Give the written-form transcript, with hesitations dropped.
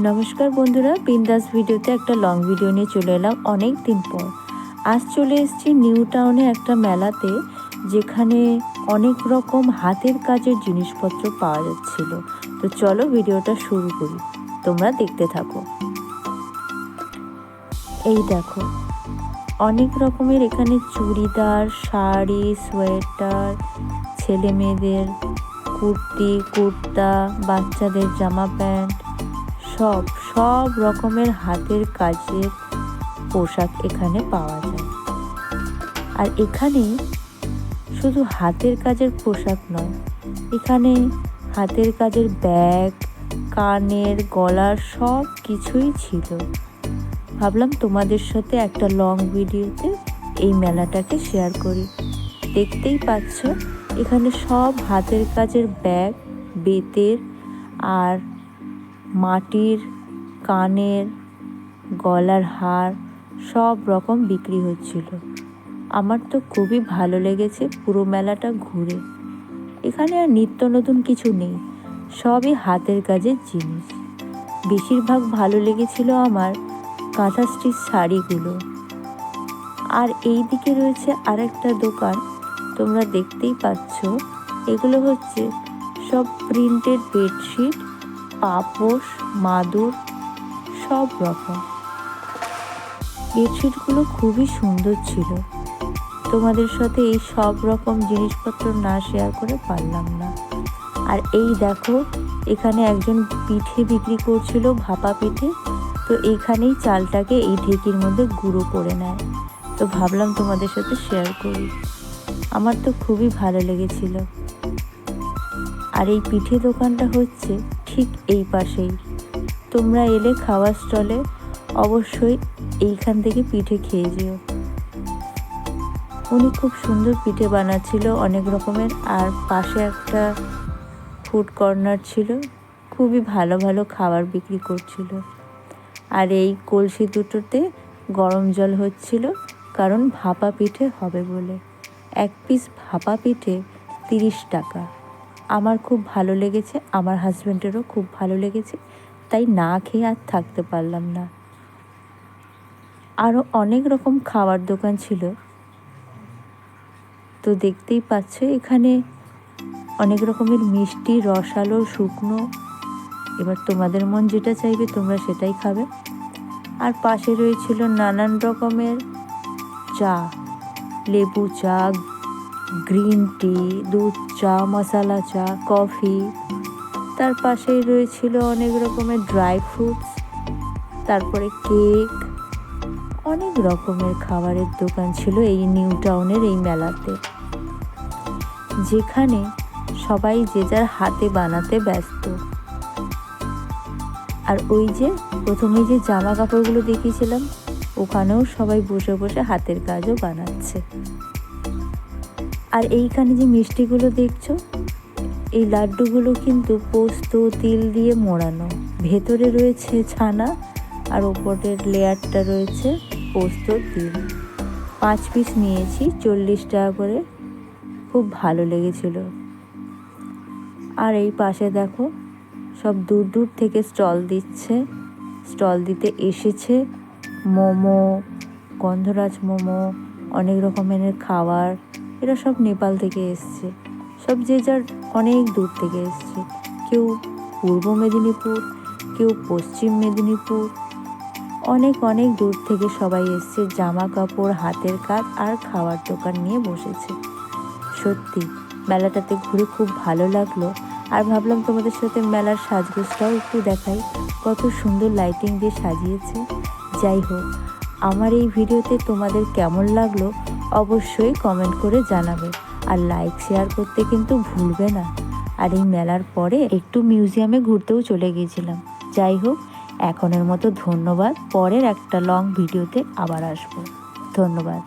নমস্কার বন্ধুরা, বিন্দাস ভিডিওতে একটা লং ভিডিও নিয়ে চলে এলাম অনেক দিন পর। আজ চলে এসেছি নিউ টাউনে একটা মেলাতে, যেখানে অনেক রকম হাতের কাজের জিনিসপত্র পাওয়া যাচ্ছিল। তো চলো ভিডিওটা শুরু করি, তোমরা দেখতে থাকো। এই দেখো, অনেক রকমের এখানে চুড়িদার, শাড়ি, সোয়েটার, ছেলে মেয়েদের কুর্তি, কুর্তা, বাচ্চাদের জামা প্যান্ট, সব রকমের হাতের কাজের পোশাক এখানে পাওয়া যায়। আর এখানে শুধু হাতের কাজের পোশাক নয়, এখানে হাতের কাজের ব্যাগ, কানের, গলার সব কিছুই ছিল। ভাবলাম তোমাদের সাথে একটা লং ভিডিওতে এই মেলাটাকে শেয়ার করি। দেখতেই পাচ্ছ এখানে সব হাতের কাজের ব্যাগ, বেতের আর মাটির, কানের, গলার হার সব রকম বিক্রি হচ্ছিল। আমার তো খুবই ভালো লেগেছে পুরো মেলাটা ঘুরে। এখানে আর নিত্য নতুন কিছু নেই, সবই হাতের কাজের জিনিস। বেশিরভাগ ভালো লেগেছিল আমার কাঁথা স্টিচ শাড়িগুলো। আর এই দিকে রয়েছে আরেকটা দোকান, তোমরা দেখতেই পাচ্ছ। এগুলো হচ্ছে সব প্রিন্টেড বেডশিট, পাপোশ, মাদুর, সব রকম। বেডশিটগুলো খুবই সুন্দর ছিল। তোমাদের সাথে এই সব রকম জিনিসপত্র না শেয়ার করে পারলাম না। আর এই দেখো, এখানে একজন পিঠে বিক্রি করছিল, ভাপা পিঠে। তো এইখানেই চালটাকে এই ঢেকির মধ্যে গুঁড়ো করে নেয়। তো ভাবলাম তোমাদের সাথে শেয়ার করি, আমার তো খুবই ভালো লেগেছিল। আর এই পিঠে দোকানটা হচ্ছে ঠিক এই পাশেই। তোমরা এলে খাওয়ার স্টলে অবশ্যই এইখান থেকে পিঠে খেয়ে যেও। উনি খুব সুন্দর পিঠে বানাচ্ছিল অনেক রকমের। আর পাশে একটা ফুড কর্নার ছিল, খুবই ভালো ভালো খাবার বিক্রি করছিল। আর এই কলসি দুটোতে গরম জল হচ্ছিল, কারণ ভাপা পিঠে হবে বলে। এক পিস ভাপা পিঠে 30 টাকা। আমার খুব ভালো লেগেছে, আমার হাজব্যান্ডেরও খুব ভালো লেগেছে, তাই না খেয়ে আর থাকতে পারলাম না। আরও অনেক রকম খাবার দোকান ছিল। তো দেখতেই পাচ্ছ এখানে অনেক রকমের মিষ্টি, রসালো, শুকনো। এবার তোমাদের মন যেটা চাইবে তোমরা সেটাই খাবে। আর পাশে রয়েছিল নানান রকমের চা, লেবু চা, গ্রিন টি, দুধ চা, মশালা চা, কফি। তার পাশেই রয়েছিল অনেক রকমের ড্রাই ফ্রুটস, তারপরে কেক। অনেক রকমের খাবারের দোকান ছিল এই নিউ টাউনের এই মেলাতে, যেখানে সবাই যে যার হাতে বানাতে ব্যস্ত। আর ওই যে প্রথমে যে জামা কাপড়গুলো দেখিয়েছিলাম, ওখানেও সবাই বসে বসে হাতের কাজও বানাচ্ছে। আর এইখানে যে মিষ্টিগুলো দেখছো, এই লাড্ডুগুলো কিন্তু পোস্ত, তিল দিয়ে মোড়ানো। ভেতরে রয়েছে ছানা, আর ওপরের লেয়ারটা রয়েছে পোস্ত, তিল। 5 পিস নিয়েছি, 40 টাকা করে। খুব ভালো লেগেছিল। আর এই পাশে দেখো, সব দূর দূর থেকে স্টল দিতে এসেছে। মোমো, গন্ধরাজ মোমো, অনেক রকমের খাবার। এরা সব নেপাল থেকে এসছে, সব যে যার অনেক দূর থেকে এসছে। কেউ পূর্ব মেদিনীপুর, কেউ পশ্চিম মেদিনীপুর, অনেক দূর থেকে সবাই এসছে। জামা কাপড়, হাতের কাজ আর খাওয়ার দোকান নিয়ে বসেছে। সত্যি মেলাটাতে ঘুরে খুব ভালো লাগলো। আর ভাবলাম তোমাদের সাথে মেলার সাজগোজটাও একটু দেখাই, কত সুন্দর লাইটিং দিয়ে সাজিয়েছে। যাই হোক, আমার এই ভিডিওতে তোমাদের কেমন লাগলো অবশ্যই কমেন্ট করে জানাবে। আর লাইক শেয়ার করতে কিন্তু ভুলবে না। আর এই মেলার পরে একটু মিউজিয়ামে ঘুরতেও চলে গিয়েছিলাম। যাই হোক, এখনের মতো ধন্যবাদ। পরের একটা লং ভিডিওতে আবার আসবো। ধন্যবাদ।